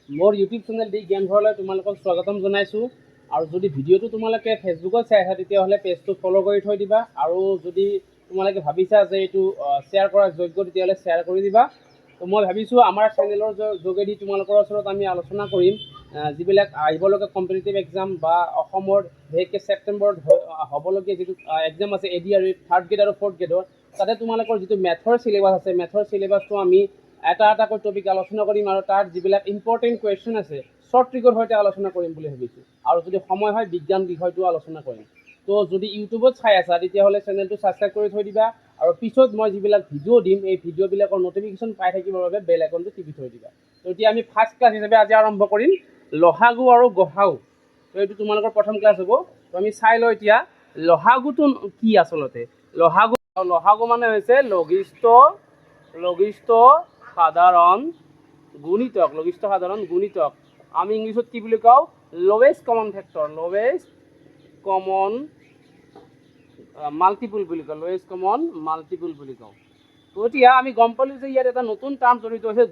মোৰ YouTube channel দি জ্ঞান ঘৰলৈ তোমালোকক স্বাগতম জনাইছোঁ। আৰু যদি ভিডিঅ'টো তোমালোকে ফেচবুকত চাই আছা তেতিয়াহ'লে পেজটো ফ'ল' কৰি থৈ দিবা। আৰু যদি তোমালোকে ভাবিছা যে এইটো শ্বেয়াৰ কৰাৰ যোগ্য তেতিয়াহ'লে শ্বেয়াৰ কৰি দিবা। তো মই ভাবিছোঁ আমাৰ চেনেলৰ যোগেদি তোমালোকৰ ওচৰত আমি আলোচনা কৰিম যিবিলাক আহিবলগীয়া কম্পিটিটিভ এক্সাম বা অসমৰ বিশেষকৈ ছেপ্টেম্বৰত হ'বলগীয়া যিটো এক্সাম আছে ADR 3rd গ্ৰেড আৰু 4th গ্ৰেডৰ, তাতে তোমালোকৰ যিটো মেথৰ চিলেবাছ আছে মেথৰ চিলেবাছটো আমি এটা এটাকৈ টপিক আলোচনা কৰিম আৰু তাৰ যিবিলাক ইম্পৰ্টেণ্ট কুৱেশ্যন আছে শ্বৰ্ট ট্ৰিকৰ সৈতে আলোচনা কৰিম বুলি ভাবিছোঁ। আৰু যদি সময় হয় বিজ্ঞান বিষয়টো আলোচনা কৰিম। তো যদি ইউটিউবত চাই আছা তেতিয়াহ'লে চেনেলটো ছাবস্ক্ৰাইব কৰি থৈ দিবা। আৰু পিছত মই যিবিলাক ভিডিঅ' দিম এই ভিডিঅ'বিলাকৰ নটিফিকেশ্যন পাই থাকিবৰ বাবে বেল আইকনটো টিপি থৈ দিবা। তো এতিয়া আমি ফাৰ্ষ্ট ক্লাছ হিচাপে আজি আৰম্ভ কৰিম লহাগু আৰু গহাগু। তো এইটো তোমালোকৰ প্ৰথম ক্লাছ হ'ব। তো আমি চাই লওঁ এতিয়া লহাগুটো কি আচলতে। লহাগু মানে হৈছে লঘিষ্ঠ সাধাৰণ গুণিতক। আমি ইংলিছত কি বুলি কওঁ? Lowest common factor, lowest common multiple বুলি কওঁ, লৱেষ্ট কমন মাল্টিপুল বুলি কওঁ। তো এতিয়া আমি গম পালোঁ যে ইয়াত এটা নতুন টাৰ্ম জড়িত হৈছে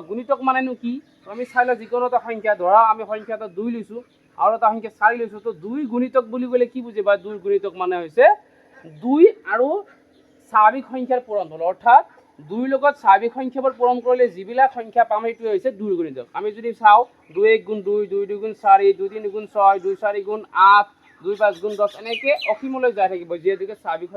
গুণিতক মানেনো কি? তো আমি চাই লওঁ যিকোনো এটা সংখ্যা, ধৰা আমি সংখ্যা এটা 2 লৈছোঁ আৰু এটা সংখ্যা 4 লৈছোঁ। তো 2 গুণিতক বুলি ক'লে কি বুজি পায়? 2 গুণিতক মানে হৈছে 2 আৰু স্বাভাৱিক সংখ্যাৰ পূৰণ হ'ল, অৰ্থাৎ 2ৰ লগত স্বাভাৱিক সংখ্যাবোৰ পূৰণ কৰিলে যিবিলাক সংখ্যা পাম সেইটোৱে হৈছে 2 গুণিতক। আমি যদি চাওঁ 2 1 গুণ 2, 2 2 গুণ 4, 2 3 গুণ 6, 2 4 গুণ 8, 2 5 গুণ 10, এনেকৈ অসীমলৈ যাই থাকিব যিহেতুকে স্বাভাৱিক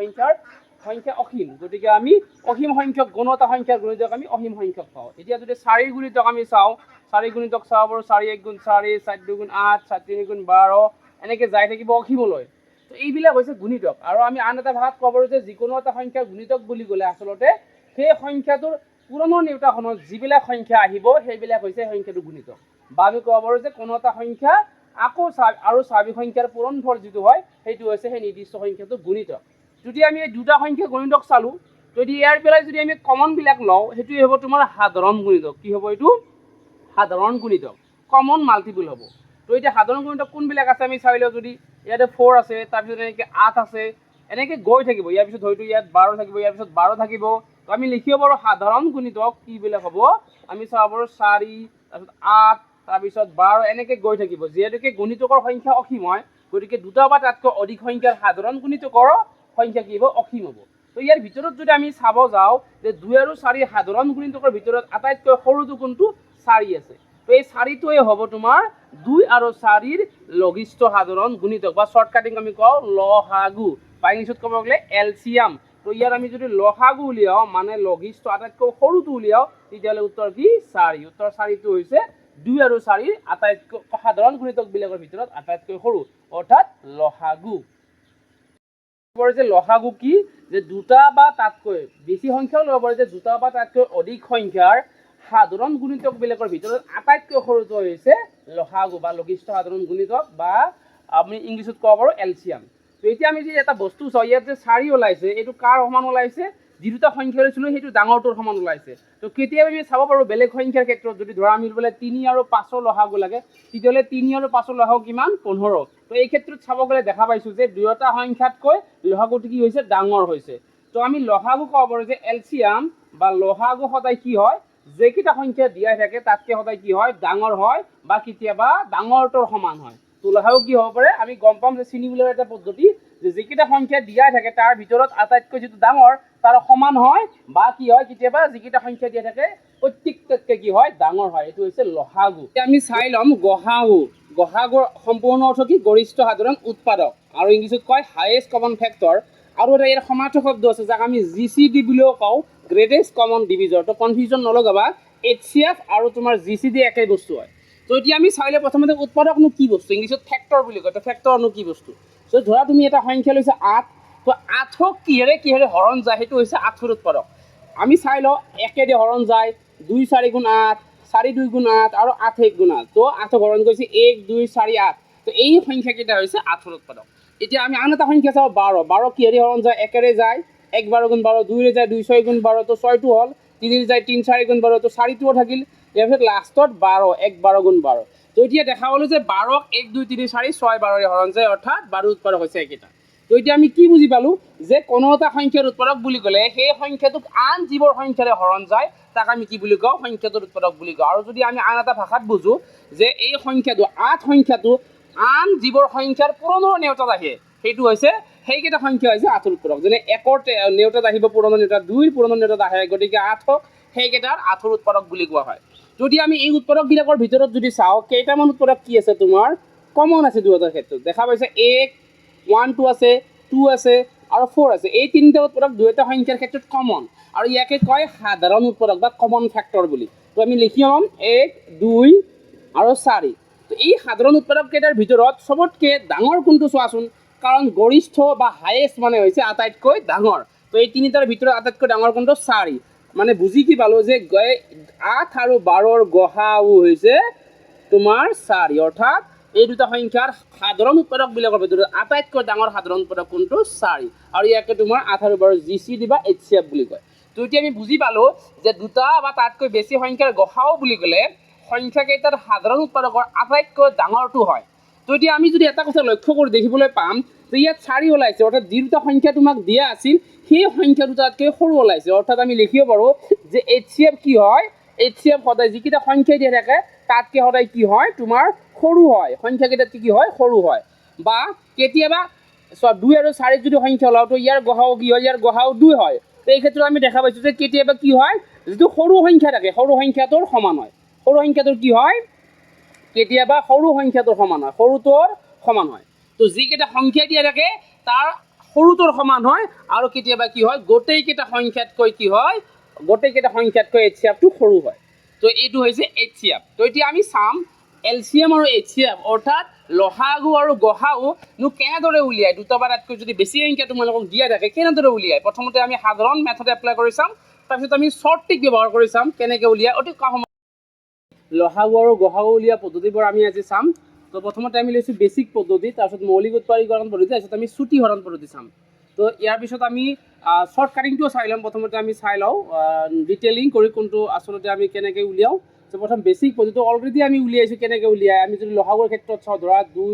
সংখ্যা অসীম। গতিকে আমি অসীম সংখ্যক কোনো এটা সংখ্যাৰ গুণিতক আমি অসীম সংখ্যক পাওঁ। এতিয়া যদি 4 গুণিতক আমি চাওঁ, 4 গুণিতক চাব পাৰোঁ 4 1 গুণ 4, 4 2 গুণ 8, 4 3 গুণ 12, এনেকৈ যাই থাকিব অসীমলৈ। তো এইবিলাক হৈছে গুণিতক। আৰু আমি আন এটা ভাষাত ক'ব পাৰোঁ যে যিকোনো এটা সংখ্যাৰ গুণিতক বুলি ক'লে আচলতে সেই সংখ্যাটোৰ পুৰণৰ নিউটাখনত যিবিলাক সংখ্যা আহিব সেইবিলাক হৈছে সংখ্যাটো গুণিতক। বা আমি ক'ব পাৰোঁ যে কোনো এটা সংখ্যা আকৌ আৰু স্বাভাৱিক সংখ্যাৰ পূৰণফল যিটো হয় সেইটো হৈছে সেই নিৰ্দিষ্ট সংখ্যাটো গুণিতক। যদি আমি এই দুটা সংখ্যা গুণিতক চালোঁ, যদি ইয়াৰ পেলাই যদি আমি কমনবিলাক লওঁ সেইটোৱে হ'ব তোমাৰ সাধাৰণ গুণিতক। কি হ'ব এইটো? সাধাৰণ গুণিতক, কমন মাল্টিপুল হ'ব। তো এতিয়া সাধাৰণ গুণিতক কোনবিলাক আছে আমি চাই লওঁ। যদি ইয়াতে 4 আছে, তাৰপিছত এনেকৈ 8 আছে, এনেকৈ গৈ থাকিব। ইয়াৰ পিছত হয়তো ইয়াত 12 থাকিব, ইয়াৰ পিছত 12 থাকিব। তো আমি লিখিব পাৰোঁ সাধাৰণ গুণিতক কিবিলাক হ'ব? আমি চাব পাৰোঁ 4, তাৰপিছত 8, তাৰপিছত 12, এনেকৈ গৈ থাকিব। যিহেতুকে গুণিতকৰ সংখ্যা অসীম হয় গতিকে দুটা বা তাতকৈ অধিক সংখ্যাৰ সাধাৰণ গুণিতকৰ সংখ্যা কি হ'ব? অসীম হ'ব। তো ইয়াৰ ভিতৰত যদি আমি চাব যাওঁ যে 2 আৰু 4 সাধাৰণ গুণিতকৰ ভিতৰত আটাইতকৈ সৰুটো কোনটো? 4 আছে। তো এই 4টোৱে হ'ব তোমাৰ 2 আৰু 4ৰ লঘিষ্ঠ সাধাৰণ গুণিতক বা শ্বৰ্টকাটিং আমি কওঁ লহাগু, বা ইংলিছত ক'ব গ'লে এলচিয়াম। তো ইয়াত আমি যদি লহাগু উলিয়াওঁ মানে লঘিষ্ঠ আটাইতকৈ সৰুটো উলিয়াওঁ তেতিয়াহ'লে উত্তৰ কি? 4। উত্তৰ 4টো হৈছে 2 আৰু 4ৰ আটাইতকৈ সাধাৰণ গুণিতকবিলাকৰ ভিতৰত আটাইতকৈ সৰু, অৰ্থাৎ লহাগু। যে লহাগু কি? যে দুটা বা তাতকৈ বেছি সংখ্যাও ল'ব পাৰে, যে দুটা বা তাতকৈ অধিক সংখ্যাৰ সাধাৰণ গুণিতকবিলাকৰ ভিতৰত আটাইতকৈ সৰুটো হৈছে লহাগু বা লঘিষ্ঠ সাধাৰণ গুণিতক, বা আমি ইংলিছত ক'ব পাৰোঁ এলচিয়াম। তো এতিয়া আমি যে এটা বস্তু চাওঁ, ইয়াত যে 4 ওলাইছে এইটো কাৰ সমান ওলাইছে? যি দুটা সংখ্যা লৈছিলোঁ সেইটো ডাঙৰটোৰ সমান ওলাইছে। তো কেতিয়াবা আমি চাব পাৰোঁ বেলেগ সংখ্যাৰ ক্ষেত্ৰত যদি ধৰা আমি বোলে 3 আৰু 5ৰ লহাগু লাগে তেতিয়াহ'লে 3 আৰু 5ৰ লহাগু কিমান? 15। তো এই ক্ষেত্ৰত চাব গ'লে দেখা পাইছোঁ যে দুয়োটা সংখ্যাতকৈ লহাগুটো কি হৈছে? ডাঙৰ হৈছে। তো আমি লহাগু ক'ব পাৰোঁ যে এলচিয়াম বা লহাগু সদায় কি হয়? যেকেইটা সংখ্যা দিয়াই থাকে তাতকৈ সদায় কি হয়? ডাঙৰ হয় বা কেতিয়াবা ডাঙৰটোৰ সমান হয়। তো লহাগু কি হ'ব পাৰে? আমি গম পাম যে চিনি উলিওৱাৰ এটা পদ্ধতি যে যেকেইটা সংখ্যা দিয়াই থাকে তাৰ ভিতৰত আটাইতকৈ যিটো ডাঙৰ তাৰ সমান হয়, বা কি হয় কেতিয়াবা যিকেইটা সংখ্যা দিয়া থাকে প্ৰত্যেকটোতকৈ কি হয়? ডাঙৰ হয়। এইটো হৈছে লহাগু। এতিয়া আমি চাই ল'ম গহাগু। গহাগুৰ সম্পূৰ্ণ অৰ্থ কি? গৰিষ্ঠ সাধাৰণ উৎপাদক, আৰু ইংলিছত কয় হায়েষ্ট কমন ফেক্টৰ। আৰু এটা ইয়াৰ সমাৰ্থক শব্দ আছে যাক আমি GCD বুলিও কওঁ, গ্ৰেটেষ্ট কমন ডিভিজৰ। তো কনফিউজন নলগাবা, HCF আৰু তোমাৰ GCD একেই বস্তু হয়। তো এতিয়া আমি চাই লওঁ প্ৰথমতে উৎপাদকনো কি বস্তু? ইংলিছত ফেক্টৰ বুলি কয়। তো ফেক্টৰনো কি বস্তু? তো ধৰা তুমি এটা সংখ্যা লৈছা 8, তো 8ক কিহেৰে হৰণ যায় সেইটো হৈছে 8ৰ উৎপাদক। আমি চাই লওঁ 1 দি হৰণ যায়, 2 4 গুণ 8, 4 2 গুণ 8 আৰু 8 1 গুণ 8। তো 8ক হৰণ কৰিছে 1 2 4 8। তো এই সংখ্যাকেইটা হৈছে 8ৰ উৎপাদক। এতিয়া আমি আন এটা সংখ্যা চাওঁ 12। 12 কিহেৰে হৰণ যায়? 1ৰে যায়, 1 12 গুণ 12, 2ৰে যায় 2 6 গুণ 12, তো 6টো হ'ল, 3ৰে যায় 3 4 গুণ 12, তো 4টোও থাকিল। ইয়াৰ পিছত লাষ্টত 12, 1 12 গুণ 12। তো এতিয়া দেখা পালোঁ যে 12ক 1 2 3 4 6 12ৰে হৰণ যায়, অৰ্থাৎ 12ৰ উৎপাদক হৈছে এইকেইটা। তো এতিয়া আমি কি বুজি পালোঁ যে কোনো এটা সংখ্যাৰ উৎপাদক বুলি ক'লে সেই সংখ্যাটোক আন যিবোৰ সংখ্যাৰে হৰণ যায় তাক আমি কি বুলি কওঁ সংখ্যাটোৰ উৎপাদক বুলি কওঁ আৰু যদি আমি আন এটা ভাষাত বুজোঁ যে এই সংখ্যাটো 8 সংখ্যাটো আন যিবোৰ সংখ্যাৰ পুৰণৰ নেওতাত আহে সেইটো হৈছে সেইকেইটা সংখ্যা হৈছে 8ৰ উৎপাদক যেনে 1ৰ নেওতাত আহিব পুৰণৰ নেওতাত 2ৰ পুৰণৰ নেওতাত আহে গতিকে 8 হওক সেইকেইটাৰ 8ৰ উৎপাদক বুলি কোৱা হয় যদি আমি এই উৎপাদকবিলাকৰ ভিতৰত যদি চাওঁ কেইটামান উৎপাদক কি আছে তোমাৰ কমন আছে দুয়োটাৰ ক্ষেত্ৰত দেখা পাইছে 1 2 আছে 2 আছে আৰু 4 আছে এই তিনিটা উৎপাদক দুয়োটা সংখ্যাৰ ক্ষেত্ৰত কমন আৰু ইয়াকে কয় সাধাৰণ উৎপাদক বা কমন ফেক্টৰ বুলি তো আমি লিখি ল'ম 1 2 আৰু 4 তো এই সাধাৰণ উৎপাদক কেইটাৰ ভিতৰত সবতকৈ ডাঙৰ কোনটো চোৱাচোন কাৰণ গৰিষ্ঠ বা হায়েষ্ট মানে হৈছে আটাইতকৈ ডাঙৰ তো এই তিনিটাৰ ভিতৰত আটাইতকৈ ডাঙৰ কোনটো 4 মানে বুজি কি পালোঁ যে 8 আৰু 12ৰ গসাউ হৈছে তোমাৰ 4 অৰ্থাৎ এই দুটা সংখ্যাৰ সাধাৰণ উৎপাদকবিলাকৰ ভিতৰত আটাইতকৈ ডাঙৰ সাধাৰণ উৎপাদক কোনটো 4 আৰু ইয়াকে তোমাৰ 8 আৰু 12 জিচিডি বা এইচচিএফ বুলি কয় তো এতিয়া আমি বুজি পালোঁ যে দুটা বা তাতকৈ বেছি সংখ্যাৰ গসাউ বুলি ক'লে সংখ্যাকেইটাৰ সাধাৰণ উৎপাদকৰ আটাইতকৈ ডাঙৰটো হয় তো এতিয়া আমি যদি এটা কথা লক্ষ্য কৰি দেখিবলৈ পাম যে ইয়াত 4 ওলাইছে অৰ্থাৎ যি দুটা সংখ্যা তোমাক দিয়া আছিল সেই সংখ্যা দুটাতকৈ সৰু ওলাইছে অৰ্থাৎ আমি লিখিব পাৰোঁ যে এইচচিএফ কি হয় এইচচিএফ সদায় যিকেইটা সংখ্যা দিয়া থাকে তাতকৈ সদায় কি হয় তোমাৰ সৰু হয় সংখ্যাকেইটাত কি হয় সৰু হয় বা কেতিয়াবা 2 আৰু 4 যদি সংখ্যা ওলাওঁ তো ইয়াৰ গসাউ কি হয় ইয়াৰ গসাউ 2 হয় তো এই ক্ষেত্ৰত আমি দেখা পাইছোঁ যে কেতিয়াবা কি হয় যিটো সৰু সংখ্যা থাকে সৰু সংখ্যাটোৰ সমান হয় সৰু সংখ্যাটোৰ কি হয় কেতিয়াবা সৰু সংখ্যাটোৰ সমান হয় সৰুটোৰ সমান হয় তো যিকেইটা সংখ্যা দিয়া থাকে তাৰ সৰুটোৰ সমান হয় আৰু কেতিয়াবা কি হয় গোটেইকেইটা সংখ্যাতকৈ কি হয় গোটেইকেইটা সংখ্যাতকৈ এইচচিএফটো সৰু হয় তো এইটো হৈছে এইচচিএফ তো এতিয়া আমি চাম এলচিএম আৰু এইচচিএফ অৰ্থাৎ লসাগু আৰু গসাউনো কেনেদৰে উলিয়ায় দুটা বা তাতকৈ যদি বেছি সংখ্যা তোমালোকক দিয়া থাকে কেনেদৰে উলিয়ায় প্ৰথমতে আমি সাধাৰণ মেথড এপ্লাই কৰি চাম তাৰপিছত আমি শ্বৰ্ট ট্ৰিক ব্যৱহাৰ কৰি চাম কেনেকৈ উলিয়ায় অতি কম লসাগু আৰু গসাগু উলিওৱা পদ্ধতিবোৰ আমি আজি চাম তো প্ৰথমতে আমি লৈছোঁ বেছিক পদ্ধতি তাৰপিছত মৌলিক উৎপাদকীকৰণ পদ্ধতি তাৰপিছত আমি চুটি হৰণ পদ্ধতি চাম তো ইয়াৰ পিছত আমি শ্বৰ্ট কাটিংটোও চাই ল'ম প্ৰথমতে আমি চাই লওঁ ডিটেইলিং কৰি কোনটো আচলতে আমি কেনেকৈ উলিয়াওঁ তো প্ৰথম বেছিক পদ্ধতিটো অলৰেডি আমি উলিয়াইছোঁ কেনেকৈ উলিয়াই আমি যদি লসাগুৰ ক্ষেত্ৰত চাওঁ ধৰা 2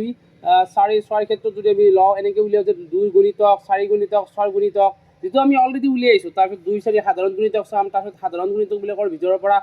4 6 ক্ষেত্ৰত যদি আমি লওঁ এনেকৈ উলিয়াওঁ যে 2 গুণিতক 4 গুণিতক 6 গুণিতক যিটো আমি অলৰেডি উলিয়াইছোঁ তাৰপিছত 2 4 সাধাৰণ গুণিতক চাম তাৰপিছত সাধাৰণ গুণিতকবিলাকৰ ভিতৰৰ পৰা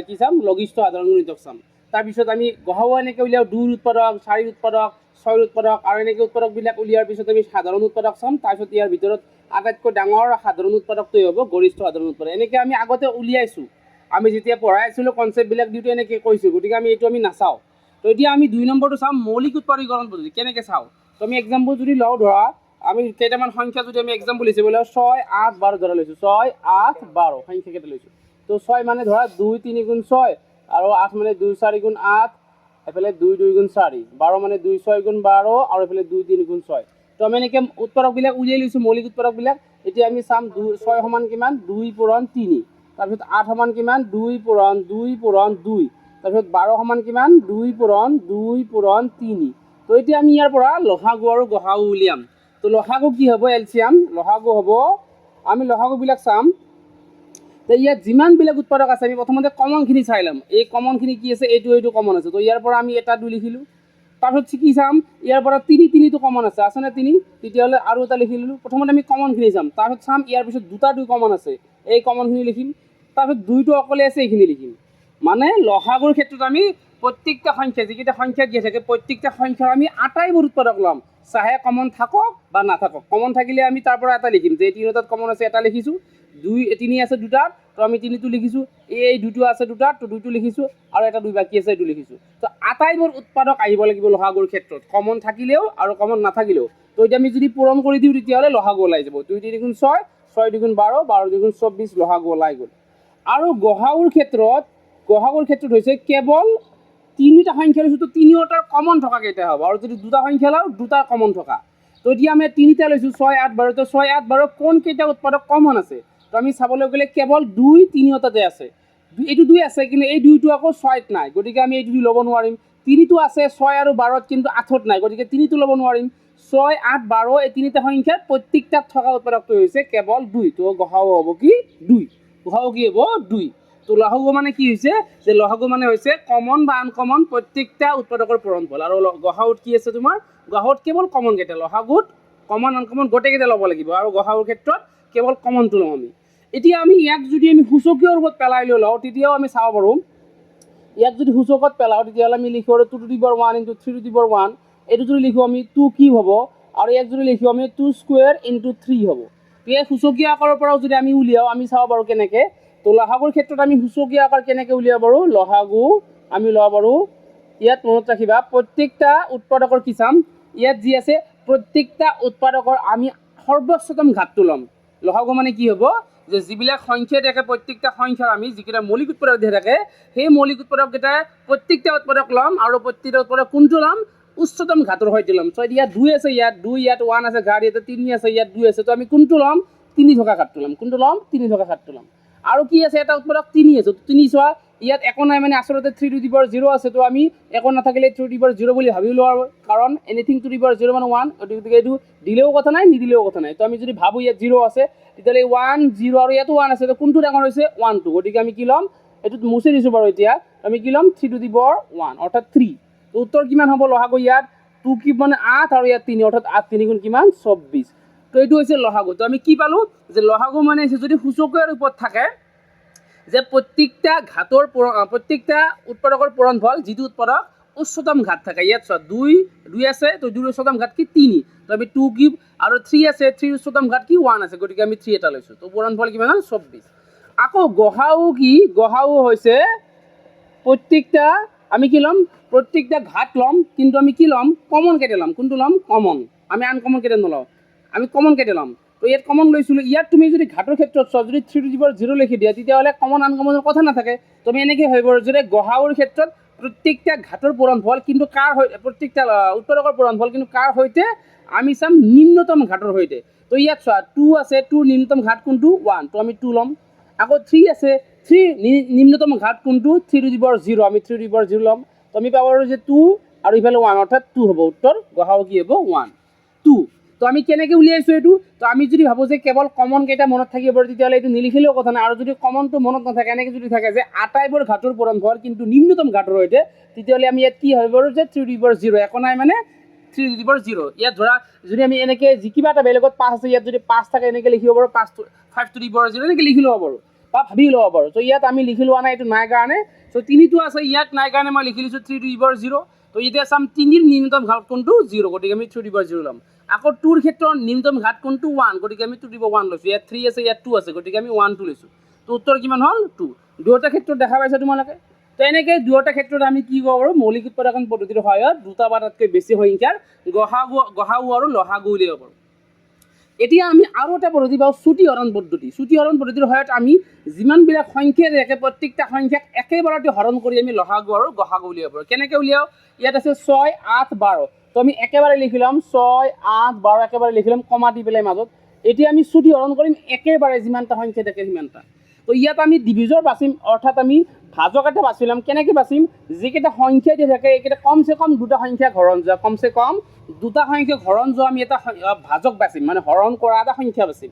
কি চাম লঘিষ্ঠ সাধাৰণ গুণিতক চাম তাৰপিছত আমি গসাউ এনেকৈ উলিয়াওঁ 2 উৎপাদক 4 উৎপাদক 6 উৎপাদক আৰু এনেকৈ উৎপাদকবিলাক উলিয়াৰ পিছত আমি সাধাৰণ উৎপাদক চাম তাৰপিছত ইয়াৰ ভিতৰত আটাইতকৈ ডাঙৰ সাধাৰণ উৎপাদকটোৱে হ'ব গৰিষ্ঠ সাধাৰণ উৎপাদক এনেকৈ আমি আগতে উলিয়াইছোঁ আমি যেতিয়া পঢ়াই আছিলোঁ কনচেপ্টবিলাক দিওঁতে এনেকৈ কৈছোঁ গতিকে আমি এইটো আমি নাচাওঁ তো এতিয়া আমি 2 নম্বৰটো চাম মৌলিক উৎপাদকীকৰণ পদ্ধতি কেনেকৈ চাওঁ তো আমি এক্সাম্পল যদি লওঁ ধৰা আমি কেইটামান সংখ্যা যদি আমি এক্সাম্পল হিচাপে লওঁ 6 8 12 ধৰা লৈছোঁ 6 8 12 সংখ্যাকেইটা লৈছোঁ তো 6 মানে ধৰা 2 3 গুণ 6 আৰু 8 মানে 2 4 গুণ 8 এফালে 2 2 গুণ 4 12 মানে 2 6 গুণ 12 আৰু এফালে 2 3 গুণ 6 তো আমি এনেকৈ উৎপাদকবিলাক উলিয়াই লৈছোঁ মৌলিক উৎপাদকবিলাক এতিয়া আমি চাম 6 সমান কিমান 2 পূৰণ 3 তাৰপিছত 8 সমান কিমান 2 পূৰণ 2 পূৰণ 2 তাৰপিছত 12 সমান কিমান 2 পূৰণ 3 তো এতিয়া আমি ইয়াৰ পৰা লসাগু আৰু গসাগু উলিয়াম তো লসাগু কি হ'ব এলচিয়াম লসাগু হ'ব আমি লসাগুবিলাক চাম তো ইয়াত যিমানবিলাক উৎপাদক আছে আমি প্ৰথমতে কমনখিনি চাই ল'ম এই কমনখিনি কি আছে এইটো কমন আছে তো ইয়াৰ পৰা আমি এটা 2 লিখিলোঁ তাৰপিছত কি চাম ইয়াৰ পৰা 3টো কমন আছেনে 3 তেতিয়াহ'লে আৰু এটা লিখি ল'লোঁ প্ৰথমতে আমি কমনখিনি চাম তাৰপিছত চাম ইয়াৰ পিছত 2 কমন আছে এই কমনখিনি লিখিম তাৰপিছত 2টো অকলে আছে এইখিনি লিখিম মানে লসাগুৰ ক্ষেত্ৰত আমি প্ৰত্যেকটা সংখ্যা যিকেইটা সংখ্যা দিয়া থাকে প্ৰত্যেকটা সংখ্যাৰ আমি আটাইবোৰ উৎপাদক ল'ম চাহে কমন থাকক বা নাথাকক কমন থাকিলে আমি তাৰ পৰা এটা লিখিম যে 3টাত কমন আছে এটা লিখিছোঁ 2 3 আছে 2টাত তো আমি 3টো লিখিছোঁ এই 2টো আছে 2টাত তো 2টো লিখিছোঁ আৰু এটা 2 বাকী আছে এইটো লিখিছোঁ তো আটাইবোৰ উৎপাদক আহিব লাগিব লসাগুৰ ক্ষেত্ৰত কমন থাকিলেও আৰু কমন নাথাকিলেও তো এতিয়া আমি যদি পূৰণ কৰি দিওঁ তেতিয়াহ'লে লসাগু ওলাই যাব 2 3 গুণ 6 6 2 গুণ 12 12 2 গুণ 24 লসাগু ওলাই গ'ল আৰু গসাগুৰ ক্ষেত্ৰত হৈছে কেৱল 3টা সংখ্যা লৈছোঁ তো 3টাৰ কমন থকা কেইটা হ'ব আৰু যদি 2টা সংখ্যা লওঁ 2টাৰ কমন থকা তো এতিয়া আমি 3টা লৈছোঁ 6 8 12 তো 6 8 12 কোন কেইটা উৎপাদক কমন আছে তো আমি চাবলৈ গ'লে কেৱল 2 3টাতে আছে এইটো 2 আছে কিন্তু এই 2টো আকৌ 6ত নাই গতিকে আমি এইটো ল'ব নোৱাৰিম 3টো আছে 6 আৰু 12ত কিন্তু 8ত নাই গতিকে 3টো ল'ব নোৱাৰিম 6 8 12 এই 3টা সংখ্যাৰ প্ৰত্যেকটাত থকা উৎপাদকটো হৈছে কেৱল 2 তো গসাগু হ'ব কি 2 গসাগু কি হ'ব 2 তো লসাগু মানে কি হৈছে যে লসাগু মানে হৈছে কমন বা আনকমন প্ৰত্যেকটা উৎপাদকৰ পূৰণফল আৰু গসাগুত কি আছে তোমাৰ গসাগুত কেৱল কমন কেইটা লসাগুত কমন আনকমন গোটেইকেইটা ল'ব লাগিব আৰু গসাগুৰ ক্ষেত্ৰত কেৱল কমনটো ল'ম আমি এতিয়া আমি ইয়াক যদি আমি সূচকীয় ৰূপত পেলাই লৈ লওঁ তেতিয়াও আমি চাব পাৰোঁ ইয়াক যদি সূচকত পেলাওঁ তেতিয়াহ'লে আমি লিখোঁ 2 to the power 1 into 3 to the power 1 এইটো যদি লিখোঁ আমি 2 কিউব হ'ব আৰু ইয়াক যদি লিখোঁ আমি 2 স্কুৱেৰ into 3 হ'ব তো এই সূচকীয় আকাৰৰ পৰাও যদি আমি উলিয়াওঁ আমি চাব পাৰোঁ কেনেকৈ তো লসাগুৰ ক্ষেত্ৰত আমি সূচকীয় আকাৰ কেনেকৈ উলিয়াব পাৰোঁ লসাগু আমি ল'ব পাৰোঁ ইয়াত মনত ৰাখিবা প্ৰত্যেকটা উৎপাদকৰ কি চাম ইয়াত যি আছে প্ৰত্যেকটা উৎপাদকৰ আমি সৰ্বোচ্চতম ঘাতটো ল'ম লসাগু মানে কি হ'ব যে যিবিলাক সংখ্যা থাকে প্ৰত্যেকটা সংখ্যাৰ আমি যিকেইটা মৌলিক উৎপাদক দিয়া থাকে সেই মৌলিক উৎপাদককেইটাৰ প্ৰত্যেকটা উৎপাদক ল'ম আৰু প্ৰত্যেকটা উৎপাদক কোনটো ল'ম উচ্চতম ঘাতৰ সৈতে ল'ম চ' ইয়াত 2 আছে ইয়াত 2 ইয়াত 1 আছে ঘাত ইয়াত 3 আছে ইয়াত 2 আছে তো আমি কোনটো ল'ম 3 থকা ঘাতটো ল'ম কোনটো ল'ম 3 থকা ঘাতটো ল'ম আৰু কি আছে এটা উৎপাদক 3 আছে 3 চোৱা ইয়াত একো নাই মানে আচলতে 3 to the power 0 আছে তো আমি একো নাথাকিলে 3 to the power 0 বুলি ভাবি লোৱাৰ কাৰণ এনিথিং টু দি পাৱাৰ 0 মানে 1 গতিকে এইটো দিলেও কথা নাই নিদিলেও কথা নাই তো আমি যদি ভাবোঁ ইয়াত 0 আছে তেতিয়াহ'লে 1 0 আৰু ইয়াতো 1 আছে তো কোনটো ডাঙৰ হৈছে 1 2 গতিকে আমি কি ল'ম এইটোত মুছি দিছোঁ বাৰু এতিয়া আমি কি ল'ম 3 to the power 1 অৰ্থাৎ 3 তো উত্তৰ কিমান হ'ব লসাগু ইয়াত 2 কিউব মানে 8 আৰু ইয়াত 3 অৰ্থাৎ 8 3 গুণ কিমান 24 তো এইটো হৈছে লসাগু তো আমি কি পালোঁ যে লসাগু মানে যদি সূচকীয় ৰূপত থাকে যে প্ৰত্যেকটা ঘাতৰ প্ৰত্যেকটা উৎপাদকৰ পূৰণফল যিটো উৎপাদক উচ্চতম ঘাত থাকে ইয়াত চোৱা 2 আছে তো 2 উচ্চতম ঘাত কি 3 তো আমি 2 কিউব আৰু 3 আছে 3 উচ্চতম ঘাত কি 1 আছে গতিকে আমি 3 এটা লৈছোঁ তো পূৰণফল কিমান 24 আকৌ গসাউ কি গসাউ হৈছে প্ৰত্যেকটা আমি কি ল'ম প্ৰত্যেকটা ঘাত ল'ম কিন্তু আমি কি ল'ম কমন কেইটা ল'ম কোনটো ল'ম কমন আমি আনকমন কেইটা নলওঁ আমি কমন কেইটা ল'ম তো ইয়াত কমন লৈছিলোঁ ইয়াত তুমি যদি ঘাটৰ ক্ষেত্ৰত চোৱা যদি 3 to the power 0 লিখি দিয়া তেতিয়াহ'লে কমন আনকমনৰ কথা নাথাকে তুমি এনেকৈ ভাবিব যদি গসাউৰ ক্ষেত্ৰত প্ৰত্যেকটা ঘাটৰ পূৰণফল কিন্তু কাৰ সৈতে প্ৰত্যেকটা উৎপাদকৰ পূৰণফল কিন্তু কাৰ সৈতে আমি চাম নিম্নতম ঘাটৰ সৈতে তো ইয়াত চোৱা 2 আছে 2 নিম্নতম ঘাট কোনটো 1 তো আমি 2 ল'ম আকৌ 3 আছে 3 নিম্নতম ঘাট কোনটো 3 to the power 0 আমি 3 to the power 0 ল'ম তো আমি পাব যে 2 আৰু ইফালে 1 অৰ্থাৎ 2 হ'ব উত্তৰ গসাউ কি হ'ব 1 2 তো আমি কেনেকৈ উলিয়াইছোঁ এইটো তো আমি যদি ভাবোঁ যে কেৱল কমন কেইটা মনত থাকিব পাৰে তেতিয়াহ'লে এইটো নিলিখিলেও কথা নাই আৰু যদি কমনটো মনত নাথাকে এনেকৈ যদি থাকে যে আটাইবোৰ ঘাটৰ পূৰণফল কিন্তু নিম্নতম ঘাটৰ সৈতে তেতিয়াহ'লে আমি ইয়াত কি হ'ব পাৰোঁ যে 3 to the power 0 একো নাই মানে 3 to the power 0 ইয়াত ধৰা যদি আমি এনেকৈ যি কিবা এটা বেলেগত 5 আছে ইয়াত যদি 5 থাকে এনেকৈ লিখিব পাৰোঁ 5 to the power 0 এনেকৈ লিখি ল'ব পাৰোঁ বা ভাবি ল'ব পাৰোঁ তো ইয়াত আমি লিখি লোৱা নাই এইটো নাই কাৰণে চ' 3টো আছে ইয়াত নাই কাৰণে মই লিখি লৈছোঁ 3 to the power 0 তো এতিয়া চাম 3ৰ নিম্নতম ঘাট কোনটো 0 গতিকে আমি 3 to the power 0 ল'ম আকৌ 2ৰ ক্ষেত্ৰত নিম্নতম ঘাট কোনটো 1 গতিকে আমি 2 to the power 1 লৈছোঁ ইয়াত 3 আছে ইয়াত 2 আছে গতিকে আমি 1 2 লৈছোঁ তো উত্তৰ কিমান হ'ল 2 দুয়োটা ক্ষেত্ৰত দেখা পাইছা তোমালোকে তো এনেকৈ দুয়োটা ক্ষেত্ৰত আমি কি ক'ব পাৰোঁ মৌলিক উৎপাদন পদ্ধতিৰ সহায়ত দুটা বা তাতকৈ বেছি সংখ্যাৰ গসাগু আৰু লসাগু উলিয়াব পাৰোঁ এতিয়া আমি আৰু এটা পদ্ধতি পাওঁ চুটিহৰণ পদ্ধতি চুটিহৰণ পদ্ধতিৰ সহায়ত আমি যিমানবিলাক সংখ্যা থাকে প্ৰত্যেকটা সংখ্যাক একেবাৰতে হৰণ কৰি আমি লসাগু আৰু গসাগু উলিয়াব পাৰোঁ কেনেকৈ উলিয়াওঁ ইয়াত আছে 6 8 12 তো আমি একেবাৰে লিখি ল'ম 6 8 12 একেবাৰে লিখি ল'ম কমা দি পেলাই মাজত এতিয়া আমি চুটিহৰণ কৰিম একেবাৰে যিমানটা সংখ্যা থাকে সিমানটা তো ইয়াত আমি ডিভিজৰ বাচিম অৰ্থাৎ আমি ভাজক এটা বাছি ল'ম কেনেকৈ বাচিম যিকেইটা সংখ্যা দি থাকে এইকেইটা কমচে কম দুটা সংখ্যা হৰণ যোৱা কমচে কম দুটা সংখ্যা হৰণ যোৱা আমি এটা ভাজক বাচিম মানে হৰণ কৰা এটা সংখ্যা বাচিম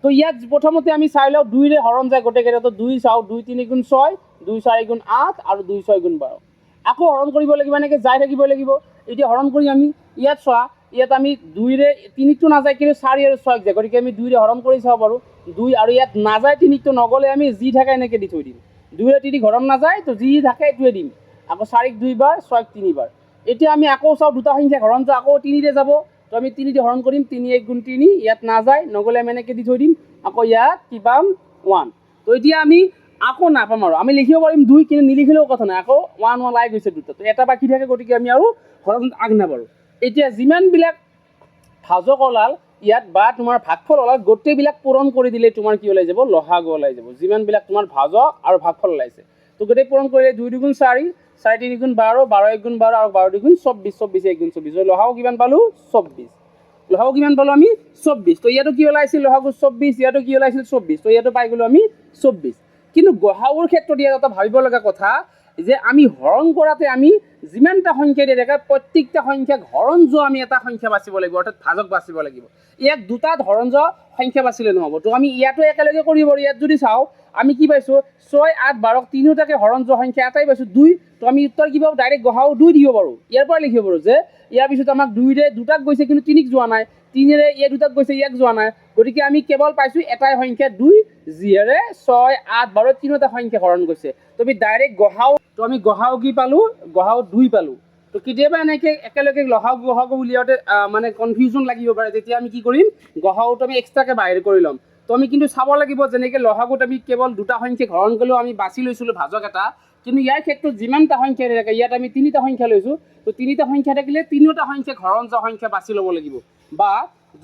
তো ইয়াত প্ৰথমতে আমি চাই লওঁ 2ৰে হৰণ যায় গোটেইকেইটা তো 2 চাওঁ 2 3 গুণ 6 2 4 গুণ 8 আৰু 2 6 গুণ 12 আকৌ হৰণ কৰিব লাগিব এনেকৈ যাই থাকিব লাগিব এতিয়া হৰণ কৰি আমি ইয়াত চোৱা ইয়াত আমি 2ৰে 3টো নাযায় কিন্তু 4 আৰু 6 যায় গতিকে আমি 2ৰে হৰণ কৰি চাব পাৰোঁ 2 আৰু ইয়াত নাযায় 3টো নগ'লে আমি যি থাকে এনেকৈ দি থৈ দিম 2ৰে 3 হৰণ নাযায় তো যি থাকে এইটোৱে দিম আকৌ 4ক 2 বাৰ 6ক 3 বাৰ এতিয়া আমি আকৌ চাওঁ দুটা সংখ্যা হৰণ যাওঁ আকৌ 3ৰে যাব তো আমি 3ৰে হৰণ কৰিম 3 1 গুণ 3 ইয়াত নাযায় নগ'লে আমি এনেকৈ দি থৈ দিম আকৌ ইয়াত কি পাম 1 তো এতিয়া আমি আকৌ নাপাম আৰু আমি লিখিব পাৰিম 2 কিন্তু নিলিখিলেও কথা নাই আকৌ 1 1 লাই গৈছে দুটা তো এটা বাকী থাকে গতিকে আমি আৰু হৰণ আগ নাপাৰোঁ এতিয়া যিমানবিলাক ভাজক ওলাল ইয়াত বা তোমাৰ ভাগফল ওলাল গোটেইবিলাক পূৰণ কৰি দিলে তোমাৰ কি ওলাই যাব লসাগু ওলাই যাব যিমানবিলাক তোমাৰ ভাজক আৰু ভাগফল ওলাইছে তো গোটেই পূৰণ কৰিলে 2 2 গুণ 4 4 3 গুণ 12 12 1 গুণ 12 আৰু 12 2 গুণ 24 24 1 গুণ 24 লসাগু কিমান পালোঁ 24 লসাগু কিমান পালোঁ আমি 24 তো ইয়াতো কি ওলাইছিল লসাগু 24 ইয়াতো কি ওলাইছিল 24 তো ইয়াতো পাই গ'লোঁ আমি 24 কিন্তু গসাগুৰ ক্ষেত্ৰত ইয়াত এটা ভাবিব লগা কথা যে আমি হৰণ কৰাতে আমি যিমানটা সংখ্যা দিয়ে থাকে প্ৰত্যেকটা সংখ্যাক হৰণ যোৱা আমি এটা সংখ্যা বাচিব লাগিব অৰ্থাৎ ভাজক বাচিব লাগিব ইয়াক দুটাত হৰণ যোৱা সংখ্যা বাচিলে নহ'ব তো আমি ইয়াতো একেলগে কৰিব পাৰোঁ ইয়াত যদি চাওঁ আমি কি পাইছোঁ 6 8 12 তিনিওটাকে হৰণ যোৱা সংখ্যা এটাই পাইছোঁ 2 তো আমি উত্তৰ কি পাওঁ ডাইৰেক্ট গসাগু 2 দিব পাৰোঁ ইয়াৰ পৰা লিখিব পাৰোঁ যে ইয়াৰ পিছত আমাক 2ৰে দুটাক গৈছে কিন্তু 3ক যোৱা নাই 3ৰে ইয়াত দুটাত গৈছে ইয়াক যোৱা নাই গতিকে আমি কেৱল পাইছোঁ এটাই সংখ্যা 2 যিহেৰে 6 8 12 তিনিটা সংখ্যা হৰণ গৈছে তো আমি ডাইৰেক্ট গহাও তো আমি গহাও কি পালোঁ গহাও 2 পালোঁ তো কেতিয়াবা এনেকৈ একেলগে গহাও উলিয়াওঁতে মানে কনফিউজন লাগিব পাৰে তেতিয়া আমি কি কৰিম গহাওটো আমি এক্সট্ৰাকৈ বাহিৰ কৰি ল'ম তো আমি কিন্তু চাব লাগিব যেনেকৈ লহাগুত আমি কেৱল দুটা সংখ্যা হৰণ কৰিলেও আমি বাছি লৈছিলোঁ ভাজক এটা কিন্তু ইয়াৰ ক্ষেত্ৰত যিমানটা সংখ্যা থাকে ইয়াত আমি তিনিটা সংখ্যা লৈছোঁ তো তিনিটা সংখ্যা থাকিলে তিনিওটা সংখ্যাক হৰণ যোৱা সংখ্যা বাছি ল'ব লাগিব বা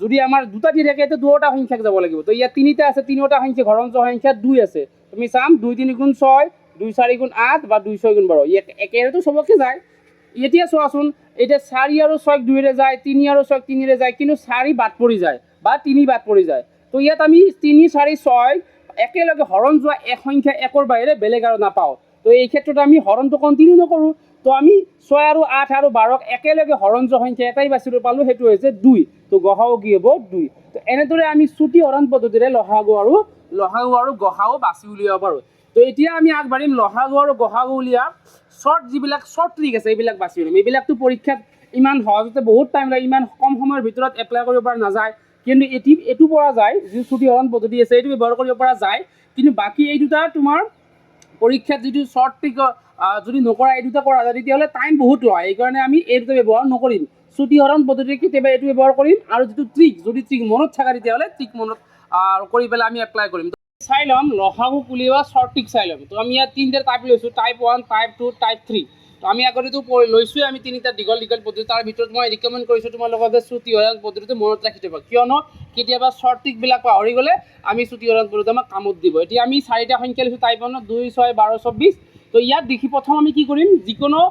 যদি আমাৰ দুটা দি থাকে তো দুটা সংখ্যাক যাব লাগিব তো ইয়াত তিনিটা আছে তিনিওটা সংখ্যা হৰণ যোৱা সংখ্যা 2 আছে তুমি চাম 2 3 গুণ 6 2 4 গুণ 8 বা 2 6 গুণ 12 ইয়াক একেৰেতো চবকে যায় এতিয়া চোৱাচোন এতিয়া 4 আৰু 6 2ৰে যায় 3 আৰু 6 3ৰে যায় কিন্তু 4 বাদ পৰি যায় বা 3 বাদ পৰি যায় তো ইয়াত আমি 3 4 6 একেলগে হৰণ যোৱা এক সংখ্যা একৰ বাহিৰে বেলেগ আৰু নাপাওঁ তো এই ক্ষেত্ৰত আমি হৰণটো কণ্টিনিউ নকৰোঁ তো আমি 6 আৰু 8 আৰু 12ক একেলগে হৰণ যোৱা সংখ্যা এটাই বাছি পালোঁ সেইটো হৈছে 2 তো গহাও কি হ'ব 2 তো এনেদৰে আমি চুটি হৰণ পদ্ধতিৰে লহাগু আৰু গহাও বাছি উলিয়াব পাৰোঁ তো এতিয়া আমি আগবাঢ়িম লহাগু আৰু গহাগু উলিয়াৰ যিবিলাক শ্বৰ্ট ট্ৰিক আছে এইবিলাক বাছি উলিয়াম এইবিলাকতো পৰীক্ষাত ইমান সহজতে বহুত টাইম লাগে ইমান কম সময়ৰ ভিতৰত এপ্লাই কৰিব পৰা নাযায় কিন্তু এইটো পৰা যায় যি চুটি হৰণ পদ্ধতি আছে এইটো ব্যৱহাৰ কৰিব পৰা যায় কিন্তু বাকী এই দুটা তোমাৰ পৰীক্ষাত যিটো শ্বৰ্ট ট্ৰিক যদি নকৰা এই দুটা কৰা যায় তেতিয়াহ'লে টাইম বহুত লয় এইকাৰণে আমি এই দুটা ব্যৱহাৰ নকৰিম চুটি হৰণ পদ্ধতি কেতিয়াবা এইটো ব্যৱহাৰ কৰিম আৰু যিটো ট্ৰিক যদি ট্ৰিক মনত থাকে তেতিয়াহ'লে ট্ৰিক মনত কৰি পেলাই আমি এপ্লাই কৰিম চাই ল'ম লহাগু উলিওৱা শ্বৰ্ট ট্ৰিক চাই ল'ম তো আমি ইয়াত তিনিটা টাইপ লৈছোঁ টাইপ 1 টাইপ 2 টাইপ 3 তো আমি আগতেতো লৈছোঁৱে আমি তিনিটা দীঘল পদ্ধতি তাৰ ভিতৰত মই ৰিকমেণ্ড কৰিছোঁ তোমালোকক যে চুটি হৰণ পদ্ধতিটো মনত ৰাখি থবা কিয়নো কেতিয়াবা শ্বৰ্ট ট্ৰিকবিলাক পাহৰি গ'লে আমি চুটি হৰণ পদ্ধতি আমাক কামত দিব এতিয়া আমি 4টা সংখ্যা লৈছোঁ টাইপ 1 2 6 12 24 তো ইয়াত দেখি প্ৰথম আমি কি কৰিম যিকোনো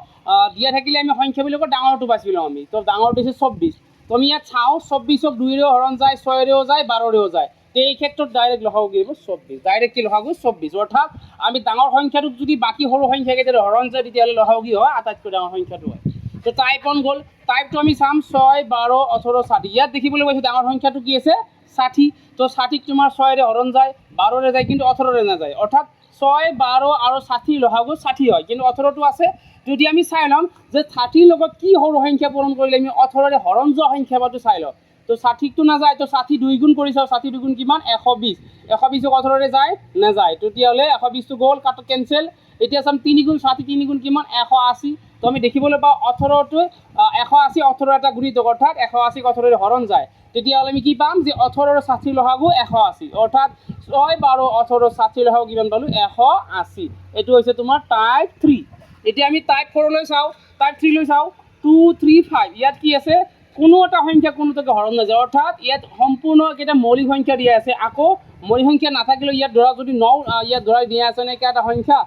দিয়া থাকিলে আমি সংখ্যাবিলাকৰ ডাঙৰটো বাছি লওঁ আমি তো ডাঙৰটো হৈছে 24 তো আমি ইয়াত চাওঁ 24ক 2ৰেও হৰণ যায় 6ৰেও যায় 12ৰেও যায় এই ক্ষেত্ৰত ডাইৰেক্ট লহাগু কি হ'ব 24 ডাইৰেক্ট কি লহাগু 24 অৰ্থাৎ আমি ডাঙৰ সংখ্যাটোক যদি বাকী সৰু সংখ্যাকেইটাৰে হৰণ যায় তেতিয়াহ'লে লহাগু কি হয় আটাইতকৈ ডাঙৰ সংখ্যাটো হয় তো টাইপ 1 গ'ল টাইপ 2 আমি চাম 6 12 18 60 ইয়াত দেখিবলৈ পাইছোঁ ডাঙৰ সংখ্যাটো কি আছে 60 তো 60ক তোমাৰ 6ৰে হৰণ যায় 12ৰে যায় কিন্তু 18ৰে নাযায় অৰ্থাৎ 6 12 আৰু 60 লহাগু 60 হয় কিন্তু 18টো আছে যদি আমি চাই ল'ম যে 30ৰ লগত কি সৰু সংখ্যা পূৰণ কৰিলে আমি 18ৰে হৰণ যোৱা সংখ্যা পাতো চাই লওঁ তো 60টো নাযায় তো 60 2 গুণ কৰি চাওঁ 60 2 গুণ কিমান 120 120ক 18ৰে যায় নাযায় তেতিয়াহ'লে 120টো গ'ল কাট কেঞ্চেল এতিয়া চাম 3 গুণ 60 3 গুণ কিমান 180 তো আমি দেখিবলৈ পাওঁ 18টো 180 18 এটা গুণিতক অৰ্থাৎ 180ক 18ৰে হৰণ যায় তেতিয়াহ'লে আমি কি পাম যে 18 আৰু 60 লহাগু 180 অৰ্থাৎ 6 12 18 60 লহাগু কিমান পালোঁ 180 এইটো হৈছে তোমাৰ টাইপ 3 এতিয়া আমি টাইপ 4 লৈ চাওঁ টাইপ 3 লৈ চাওঁ 2 3 5 ইয়াত কি আছে কোনো এটা সংখ্যা কোনোটাকে হৰণ নাযায় অৰ্থাৎ ইয়াত সম্পূৰ্ণ কেইটা মৌলিক সংখ্যা দিয়া আছে আকৌ মৌলিক সংখ্যা নাথাকিলেও ইয়াত ধৰা যদি 9 ইয়াত ধৰাই দিয়া আছে এনেকৈ এটা সংখ্যা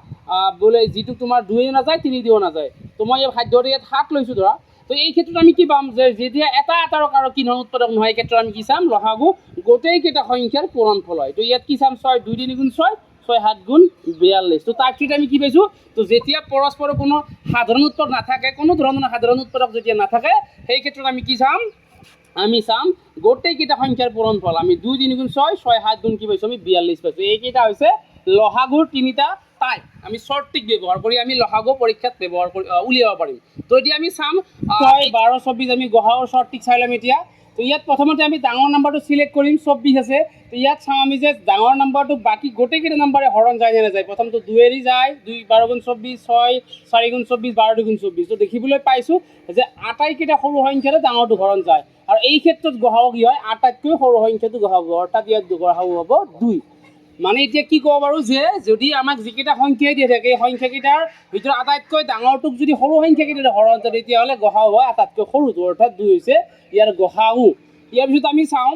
বোলে যিটো তোমাৰ 2 নাযায় 3 দিও নাযায় তো মই এই খাদ্যৰ ইয়াত 7 লৈছোঁ ধৰা তো এই ক্ষেত্ৰত আমি কি পাম যে যেতিয়া এটা এটাৰ কাৰো কি নহয় উৎপাদক নহয় এই ক্ষেত্ৰত আমি কি চাম লহাগু গোটেইকেইটা সংখ্যাৰ পূৰণফল হয় তো ইয়াত কি চাম 6 2 3 গুণ 6 6 7 গুণ 42 তো তাৰ ক্ষেত্ৰত আমি কি পাইছোঁ তো যেতিয়া পৰস্পৰৰ কোনো সাধাৰণ উৎপাদক নাথাকে কোনো ধৰণৰ সাধাৰণ উৎপাদক যেতিয়া নাথাকে সেই ক্ষেত্ৰত আমি কি চাম আমি চাম গোটেইকেইটা সংখ্যাৰ পূৰণফল আমি 2 3 গুণ 6 6 7 গুণ কি পাইছোঁ আমি 42 পাইছোঁ এইকেইটা হৈছে লহাগুৰ তিনিটা টাইপ আমি শ্বৰ্ট ট্ৰিক ব্যৱহাৰ কৰি আমি লহাগু পৰীক্ষাত ব্যৱহাৰ কৰি উলিয়াব পাৰিম তো এতিয়া আমি চাম 12 24 আমি গহাওৰ শ্বৰ্ট ট্ৰিক চাই ল'ম এতিয়া তো ইয়াত প্ৰথমতে আমি ডাঙৰ নাম্বাৰটো চিলেক্ট কৰিম 24 আছে তো ইয়াত চাওঁ আমি যে ডাঙৰ নাম্বাৰটো বাকী গোটেইকেইটা নাম্বাৰে হৰণ যায় নে নাযায় প্ৰথমটো 2ৰে যায় 2 12 গুণ 24 6 4 গুণ 24 12 গুণ 24 তো দেখিবলৈ পাইছোঁ যে আটাইকেইটা সৰু সংখ্যাৰে ডাঙৰটো হৰণ যায় আৰু এই ক্ষেত্ৰত গহাও কি হয় আটাইতকৈ সৰু সংখ্যাটো গহাব অৰ্থাৎ ইয়াত গহাও হ'ব 2 মানে এতিয়া কি ক'ব পাৰোঁ যে যদি আমাক যিকেইটা সংখ্যাই দিয়া থাকে এই সংখ্যাকেইটাৰ ভিতৰত আটাইতকৈ ডাঙৰটোক যদি সৰু সংখ্যাকেইটাৰে হৰণ যায় তেতিয়াহ'লে গহাও হয় আটাইতকৈ সৰুটো অৰ্থাৎ 2 হৈছে ইয়াৰ গহাও ইয়াৰ পিছত আমি চাওঁ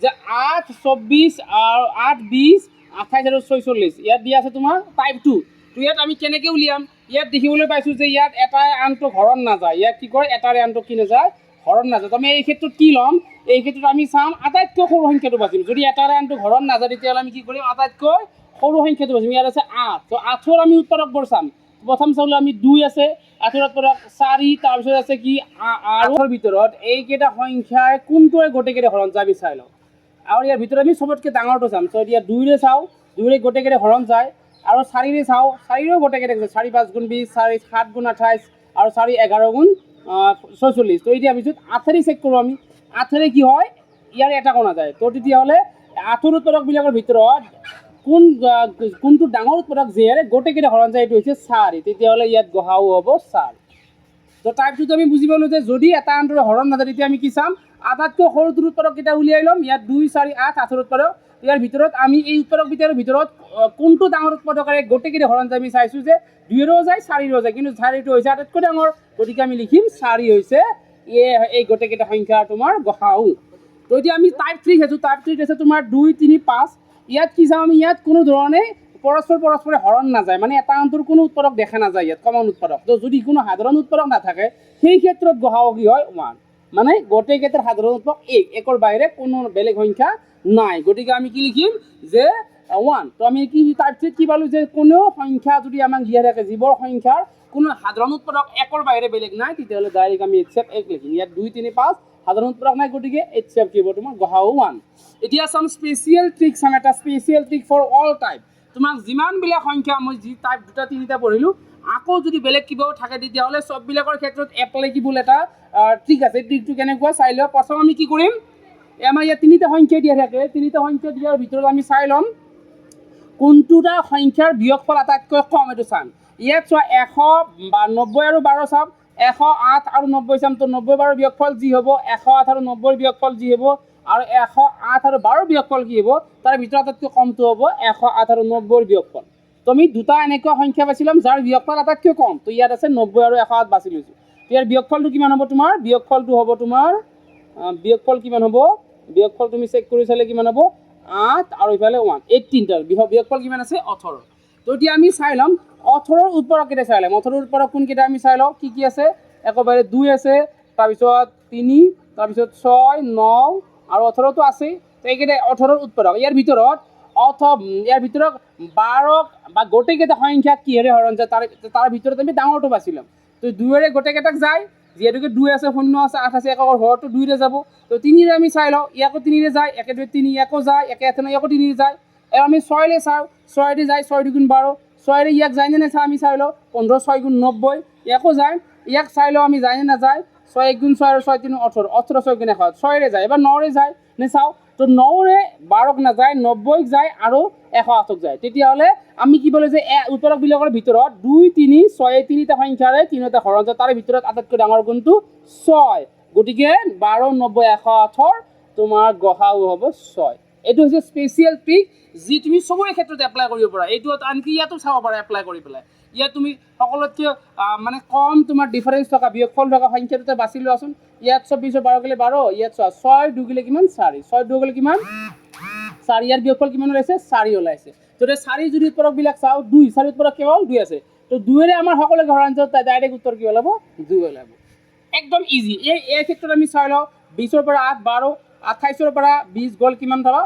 যে 8 24 আৰু 8 20 28 আৰু 46 ইয়াত দিয়া আছে তোমাৰ টাইপ 2 তো ইয়াত আমি কেনেকৈ উলিয়াম ইয়াত দেখিবলৈ পাইছোঁ যে ইয়াত এটাই আনটোক হৰণ নাযায় ইয়াত কি কৰে এটাৰে আনটোক কি নাযায় হৰণ নাযায় তো আমি এই ক্ষেত্ৰত কি ল'ম এই ক্ষেত্ৰত আমি চাম আটাইতকৈ সৰু সংখ্যাটো বাচিম যদি এটাৰে আনটোক হৰণ নাযায় তেতিয়াহ'লে আমি কি কৰিম আটাইতকৈ সৰু সংখ্যাটো বাচিম ইয়াত আছে 8 তো 8ৰ আমি উৎপাদকবোৰ চাম প্ৰথম চাবলৈ আমি 2 আছে 8ৰ উৎপাদক 4 তাৰপিছত আছে কি 8ৰ ভিতৰত এইকেইটা সংখ্যাৰ কোনটোৱে গোটেইকেইটা হৰণ যায় আমি চাই লওঁ আৰু ইয়াৰ ভিতৰত আমি চবতকৈ ডাঙৰটো চাম তো এতিয়া 2ৰে চাওঁ 2ৰে গোটেইকেইটা হৰণ যায় আৰু 4ৰে চাওঁ 4ৰেও গোটেইকেইটা 4 5 গুণ 20 4 7 গুণ 28 আৰু 4 11 গুণ 46 তো এতিয়া পিছত 8ৰে চেক কৰোঁ আমি 8ৰে কি হয় ইয়াৰ এটা কোৱা নাযায়। তো তেতিয়াহ'লে 8 উৎপাদকবিলাকৰ ভিতৰত কোনটো ডাঙৰ উৎপাদক যিহেৰে গোটেইকেইটা হৰণ যায় এইটো হৈছে 4। তেতিয়াহ'লে ইয়াত গ হা উ হ'ব 4। তো টাইপ 2টো আমি বুজি পালোঁ যে যদি এটা আনটোৰ হৰণ নাযায় তেতিয়া আমি কি চাম, আটাইতকৈ সৰুটোৰ উৎপাদককেইটা উলিয়াই ল'ম। ইয়াত 2, 4, 8 8 উৎপাদক। ইয়াৰ ভিতৰত আমি এই উৎপাদককেইটাৰ ভিতৰত কোনটো ডাঙৰ উৎপাদকেৰে গোটেইকেইটা হৰণ যায় আমি চাইছোঁ যে 2ৰো যায় 4ৰো যায়, কিন্তু 4টো হৈছে আটাইতকৈ ডাঙৰ, গতিকে আমি লিখিম 4 হৈছে এই গোটেইকেইটা সংখ্যা তোমাৰ গ হা উ। তো এতিয়া আমি টাইপ 3 চাইছোঁ। টাইপ 3 আছে তোমাৰ 2, 3, 5। ইয়াত কি চাওঁ আমি, ইয়াত কোনো ধৰণে পৰস্পৰে হৰণ নাযায়, মানে এটা আনটোৰ কোনো উৎপাদক দেখা নাযায় ইয়াত কমন উৎপাদক। তো যদি কোনো সাধাৰণ উৎপাদক নাথাকে সেই ক্ষেত্ৰত গ হা উ কি হয় 1, মানে গোটেইকেইটাৰ সাধাৰণ উৎপাদক 1 বাহিৰে কোনো বেলেগ সংখ্যা নাই, গতিকে আমি কি লিখিম যে 1। তো আমি কি টাইপ 3 কি পালোঁ যে কোনো সংখ্যা যদি আমাক দিয়া থাকে যিবোৰ সংখ্যাৰ কোনো সাধাৰণ উৎপাদক 1 বাহিৰে বেলেগ নাই, তেতিয়াহ'লে ডাইৰেক্ট আমি HCF 1 লিখিম। ইয়াত 2, 3, 5 সাধাৰণ উৎপাদক নাই, গতিকে HCF কি হ'ব তোমাৰ গ হা উ 1। এতিয়া চাম স্পেচিয়েল ট্ৰিক, চাম এটা special trick for all type. তোমাক যিমানবিলাক সংখ্যা মই যি টাইপ 2টা 3টা পঢ়িলোঁ, আকৌ যদি বেলেগ কিবাও থাকে তেতিয়াহ'লে চববিলাকৰ ক্ষেত্ৰত এপ্লাইকেবল এটা ট্ৰিক আছে। ট্ৰিকটো কেনেকুৱা চাই লওঁ। প্ৰথম আমি কি কৰিম, আমাৰ ইয়াত 3টা সংখ্যা দিয়া থাকে, 3টা সংখ্যা দিয়াৰ ভিতৰত আমি চাই ল'ম কোনটোটা সংখ্যাৰ বিয়োগফল আটাইতকৈ কম এইটো চাম। ইয়াত চোৱা 190 আৰু 12 চাম, 108 আৰু 90 চাম। তো 90 12 বিয়োগফল যি হ'ব, 108 আৰু 90 বিয়োগফল যি হ'ব, আৰু 108 আৰু 12 বিয়োগফল কি হ'ব, তাৰ ভিতৰত আটাইতকৈ কমটো হ'ব 108 আৰু 90 বিয়োগফল। তো আমি দুটা এনেকুৱা সংখ্যা বাছি ল'ম যাৰ বিয়োগফল আটাইতকৈ কম। তো ইয়াত আছে 90 আৰু 108 বাছি লৈছোঁ। ইয়াৰ বিয়োগফলটো কিমান হ'ব তোমাৰ, বিয়োগফলটো হ'ব তোমাৰ বিয়োগফল কিমান হ'ব, বিয়োগফল তুমি চেক কৰি চালে কিমান হ'ব, 8 আৰু ইফালে 1, 18টাৰ বিয়োগফল কিমান আছে 18। তো এতিয়া আমি চাই ল'ম 18ৰ উৎপাদককেইটা চাই ল'ম। 18ৰ উৎপাদক কোনকেইটা আমি চাই লওঁ, কি আছে, একেবাৰে 2 আছে, তাৰপিছত 3, তাৰপিছত 6, 9 আৰু 18টো আছেই। তো এইকেইটা 18ৰ উৎপাদক। ইয়াৰ ভিতৰত 12 বা গোটেইকেইটা সংখ্যা কিহেৰে হৰণ যায় তাৰ ভিতৰত আমি ডাঙৰটো বাছি ল'ম। তো 2ৰে গোটেইকেইটাক যায়, যিহেতুকে 2 আছে, 0 আছে, 8 আছে, একৰ ঘৰতো 2ৰে যাব। তো 3ৰে আমি চাই লওঁ, ইয়াকো 3ৰে যায়, 1 2 3, ইয়াকো যায়, 1 1 ইয়াকো 3ৰে যায়। আৰু আমি 6ৰে চাওঁ, 6ৰে যায়, 6 2 12, 6ৰে ইয়াক যায় নে নাযায় আমি চাই লওঁ, 15 6 90, ইয়াকো যায়, ইয়াক চাই লওঁ আমি যায় নে নাযায়, 6 1 6 আৰু 6 3 18, 18 6 1 6ৰে যায়। এবাৰ 9ৰে যায় নে চাওঁ, তো 9ৰে 12ক নাযায়, 90ক যায় আৰু 108ক যায়। তেতিয়াহ'লে আমি কি ক'লোঁ যে উৎপাদকবিলাকৰ ভিতৰত 2 3 6 3টা সংখ্যাৰে 3টা হৰণ যায়, তাৰে ভিতৰত আটাইতকৈ ডাঙৰ কোনটো 6, গতিকে 12 90 108ৰ তোমাৰ গ হা উ হ'ব 6। এইটো হৈছে স্পেচিয়েল ট্ৰিক যি তুমি চবৰে ক্ষেত্ৰত এপ্লাই কৰিব পাৰা। এইটো আনকি ইয়াতো চাব পাৰা এপ্লাই কৰি পেলাই। ইয়াত তুমি সকলোতকৈ মানে কম তোমাৰ ডিফাৰেঞ্চ থকা বিয়োগফল থকা সংখ্যাটোতে বাছি লোৱাচোন। ইয়াত 24 12 গ'লে 12, ইয়াত চোৱা 6 2 গ'লে কিমান 4, 6 2 গ'লে কিমান 4, ইয়াৰ বিয়োগফল কিমান ওলাইছে 4 ওলাইছে। তো 4 যদি উৎপাদকবিলাক চাওঁ, 2 4 উৎপাদক কেৱল 2 আছে। তো 2ৰে আমাৰ সকলো হৰণ যায়, ডাইৰেক্ট উত্তৰ কি ওলাব 2 ওলাব। একদম ইজি। এই ক্ষেত্ৰত আমি চাই লওঁ 20ৰ পৰা 8 12, 28ৰ পৰা 20 গ'ল কিমান পাবা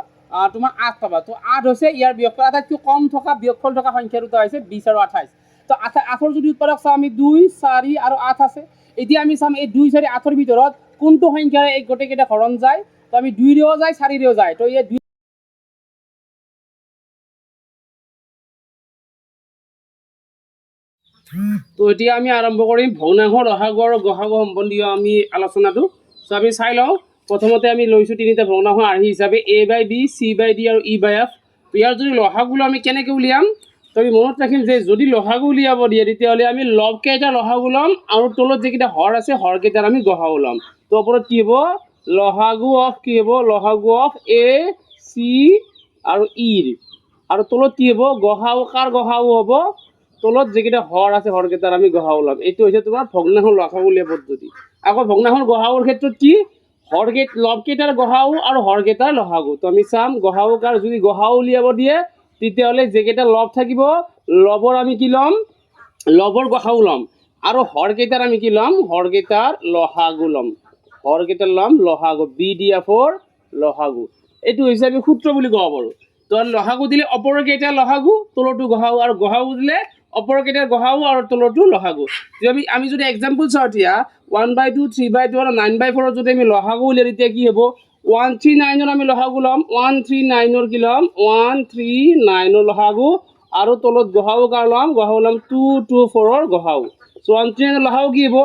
তোমাৰ 8 পাবা। তো 8 হৈছে ইয়াৰ বিয়োগফল, আটাইতকৈ কম থকা বিয়োগফল থকা সংখ্যা দুটা হৈছে 20 আৰু 28। তো 8ৰ যদি উৎপাদক চাওঁ আমি 2 4 আৰু 8 আছে। এতিয়া আমি চাম এই 2 4 8ৰ ভিতৰত কোনটো সংখ্যাৰে এই গোটেইকেইটা হৰণ যায়। তো আমি 2ৰেও যায় 4ৰেও যায়। তো ইয়াত তো এতিয়া আমি আৰম্ভ কৰিম ভগ্নাংশ, লসাগু আৰু গ হা উ সম্বন্ধীয় আমি আলোচনাটো। তো আমি চাই লওঁ, প্ৰথমতে আমি লৈছোঁ 3টা ভগ্নাংশ আৰ্হি হিচাপে A/B, C/D আৰু E/F। ইয়াৰ যদি লসাগু আমি কেনেকৈ উলিয়াম, তো আমি মনত ৰাখিম যে যদি লসাগু উলিয়াব দিয়ে তেতিয়াহ'লে আমি লবকেইটা লসাগু ল'ম আৰু তলত যিকেইটা হৰ আছে হৰকেইটাৰ আমি গ হা উ ল'ম। তো ওপৰত কি হ'ব, লসাগু অফ কি হ'ব, লসাগু অফ A C আৰু E, আৰু তলত কি হ'ব গ হা উ, কাৰ গ হা উ হ'ব, তলত যিকেইটা হৰ আছে হৰকেইটাৰ আমি গ হা উ ল'ম। এইটো হৈছে তোমাৰ ভগ্নাংশ লসাগু উলিওৱা পদ্ধতি। আকৌ ভগ্নাংশৰ গ হা উৰ ক্ষেত্ৰত কি, লবকেইটাৰ গ হা উ আৰু হৰকেইটাৰ লসাগু। তো আমি চাম গ হা উ কাৰ যদি গ হা উ উলিয়াব দিয়ে তেতিয়াহ'লে যিকেইটা লব থাকিব লবৰ আমি কি ল'ম, লবৰ গ হা উ ল'ম, আৰু হৰকেইটাৰ আমি কি ল'ম, হৰকেইটাৰ লসাগু ল'ম, হৰকেইটাৰ ল'ম লসাগু, BDF-ৰ লসাগু। এইটো হৈছে আমি সূত্ৰ বুলি ক'ব পাৰোঁ। তো লসাগু দিলে ওপৰৰ কেইটা লসাগু, তলৰটো গ হা উ, আৰু গ হা উ দিলে ওপৰৰ কেইটাৰ গ হা উ আৰু তলৰটো লসাগু। আমি যদি এক্সাম্পল চাওঁ এতিয়া 1/2 3/2 আৰু 9/4 যদি আমি লসাগু উলিয়াই তেতিয়া কি হ'ব, 139ৰ আমি লসাগু ল'ম, 139ৰ কি ল'ম, 139ৰ লসাগু, আৰু তলত গ হা উ কাৰ ল'ম, গ হা উ ল'ম 224ৰ গ হা উ। চ' 139ৰ লসাগু কি হ'ব,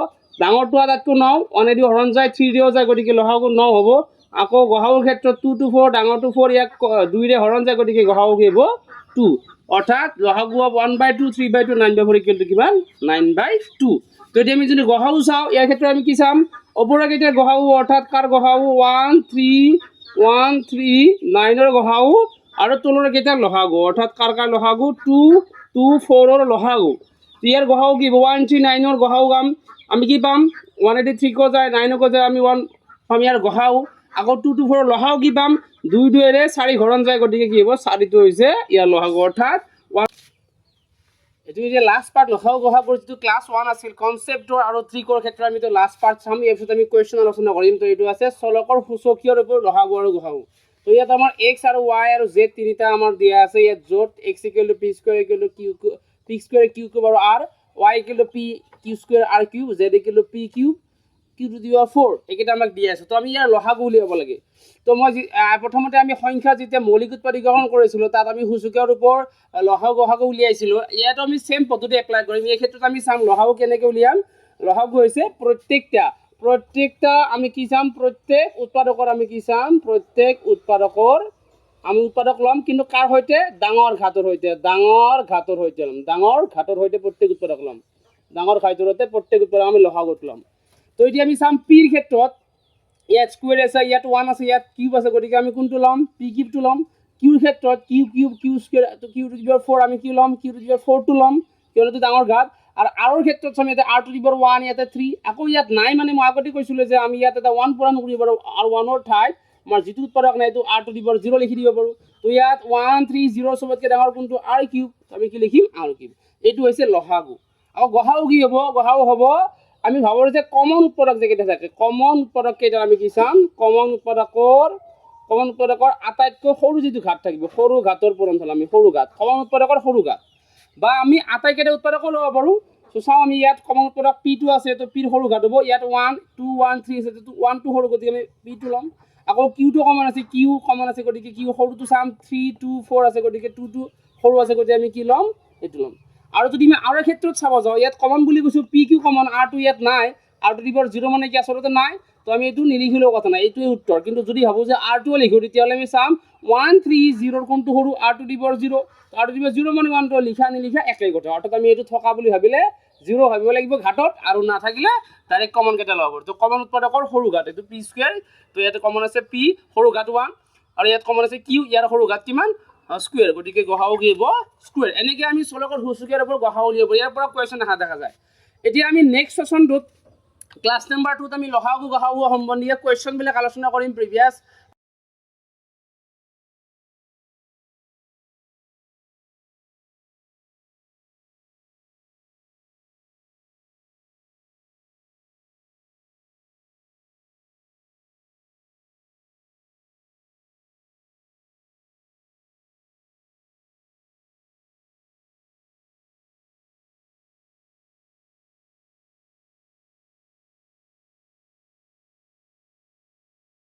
ডাঙৰটো আটাইতকৈ 9, 1এদি হৰণ যায় 3ৰেও যায়, গতিকে লসাগু 9 হ'ব। আকৌ গহাওৰ ক্ষেত্ৰত 2 to 4 ডাঙৰটো 4 ইয়াক 2ৰে হৰণ যায় গতিকে গহাও কি হ'ব 2 অৰ্থাৎ লসাগু হ'ব 1/2 3/2 9/4 ইকুৱেল টু কিমান 9/2 তো এতিয়া আমি যদি গহাও চাওঁ ইয়াৰ ক্ষেত্ৰত আমি কি চাম ওপৰকেইটাৰ গহাও অৰ্থাৎ কাৰ গহাও 1 3 1 3 9ৰ গহাও আৰু তলৰ কেইটাৰ লসাগু অৰ্থাৎ কাৰ কাৰ লসাগু 2 2 4ৰ লসাগু ইয়াৰ গহাও কি 1 3 9ৰ গহাও আমি কি পাম 183 কো যায় 9 কো যায় আমি 1 পাম ইয়াৰ গহাও আকৌ 2 to 4 লহাও কি পাম 2 2ৰে 4 হৰণ যায় গতিকে কি হ'ব 4টো হৈছে ইয়াৰ লহাগু অৰ্থাৎ এটো যে লাষ্ট পাৰ্ট লহাও গহাগুৰ যেটো ক্লাস 1 আছিল কনসেপ্টৰ আৰু ট্ৰিকৰ ক্ষেত্ৰত আমি তো লাষ্ট পাৰ্ট চাম এই পিছত আমি কোৱেশ্চন আলোচনা কৰিম তো এইটো আছে চলকৰ সূচকীয়ৰ ওপৰত লহাগু আৰু গহাগু তো ইয়াত আমাৰ x আৰু y আৰু z তিনিটা আমাৰ দিয়া আছে ইয়াত যত x = p square = q p square q cube আৰু r y = p q square r cube z = p cube q to the power 4 একেটা আমাক দিয়া আছে তো আমি ইয়াৰ লহাগু উলিয়াব লাগে তো মই প্ৰথমতে আমি সংখ্যা যেতিয়া মৌলিক উৎপাদীকৰণ কৰিছিলো তাত আমি সূচকীয়ৰ ওপৰত লহাগু গহাগু উলিয়াইছিলো ইয়াত আমি সেম পদ্ধতি এপ্লাই কৰিম এই ক্ষেত্ৰত আমি চাম লহাগু কেনেকৈ উলিয়াম লহাগু হৈছে প্ৰত্যেকটা আমি কি চাম প্ৰত্যেক উৎপাদকৰ আমি কি চাম প্ৰত্যেক উৎপাদকৰ আমি উৎপাদক লম কিন্তু কাৰ হৈতে ডাঙৰ ঘাতৰ হৈতে প্ৰত্যেক উৎপাদক লম ডাঙৰ ঘাতৰ হৈতে প্ৰত্যেক উৎপাদক আমি লহাগুত লম তো এতিয়া আমি চাম পিৰ ক্ষেত্ৰত ইয়াত স্কয়াৰ আছে ইয়াত 1 আছে ইয়াত কিউব আছে গতিকে আমি কোনটো লম পি কিউবটো লম কিউৰ ক্ষেত্ৰত কিউ স্কয়াৰ তো কিউ টু দি পাৱাৰ 4 আমি কি লম কিউ টু দি পাৱাৰ 4 টো লম কিয়নো ডাঙৰ ঘাত আৰু আৰৰ ক্ষেত্ৰত চাম ইয়াতে r টু দি পাৱাৰ 1 ইয়াতে 3 আকৌ ইয়াত নাই মানে মই আগতে কৈছিলো যে আমি ইয়াত এটা 1 পূৰণ কৰিব পাৰো আৰু 1 ৰ ঠাইত আমাৰ যেটো উৎপাদক নাই তো r টু দি পাৱাৰ 0 লিখি দিব পাৰো তো ইয়াত 1 3 0 সবতকে ডাঙৰ কোনটো r কিউব আমি কি লিখিম r কিউব এইটো হৈছে লহাগু আৰু গহাও কি হ'ব গহাও হ'ব আমি ভাবো যে কমন উৎপাদক যে কেইটা থাকে কমন উৎপাদক কেইটা আমি কি চাম কমন উৎপাদকৰ আটাইতকৈ সৰু যেটো ঘাত থাকিব সৰু ঘাতৰ পূৰণফল আমি সৰু ঘাত কমন উৎপাদকৰ সৰু ঘাত বা আমি আটাইকেইটা উৎপাদক ল'ব পাৰো তো চাও আমি ইয়াত কমন উৎপাদক p2 আছে তো p ৰ সৰু ঘাত হ'ব ইয়াত 1 2 1 3 আছে তো 1 2 সৰু গতিকে আমি p2 ল'ম আকৌ q2 কমন আছে q কমন আছে গতিকে q সৰুটো চাম 3 2 4 আছে গতিকে 2 2 সৰু আছে গতিকে আমি কি ল'ম এইটো ল'ম আৰু যদি আমি আৰৰ ক্ষেত্ৰত চাব যাও ইয়াত কমন বুলি কৈছো pq কমন r2 ইয়াত নাই r2 দি পাৱাৰ 0 মানে কি আচলতে নাই তো আমি এইটো নিলিখিলেও কথা নাই এইটোৱে উত্তৰ কিন্তু যদি ভাবো যে r2 লিখো তেতিয়াহ'লে আমি চাম 1 3 0 ৰ কোনটো সৰু r2 দি পাৱাৰ 0 r2 দি পাৱাৰ 0 মানে 1 টো লিখা নিলিখা একেই কথা অৰ্থাৎ আমি এইটো থকা বুলি ভাবিলে 0 ভাবিব লাগিব ঘাটত আৰু না থাকিলে ডাইৰেক্ট কমন কেটা ল'ব তো কমন উৎপাদকৰ সৰু ঘাত এইটো p স্কয়াৰ তো ইয়াতে কমন আছে p সৰু ঘাত 1 আৰু ইয়াত কমন আছে q ইয়াৰ সৰু ঘাত কিমান স্কয়াৰ গতিকে গহাও কি হ'ব স্কয়াৰ এনেকৈ আমি চলকৰ সূচকীয়ৰ ওপৰত গহাও উলিয়াব ইয়াৰ পৰা কোৱেশ্চন দেখা যায় এতিয়া আমি নেক্সট সেশনটোত ক্লাস নাম্বাৰ 2 আমি লহাগু গহাগু সম্বন্ধীয় কোৱেশ্চন বিলাক আলোচনা কৰিম প্ৰিভিয়াস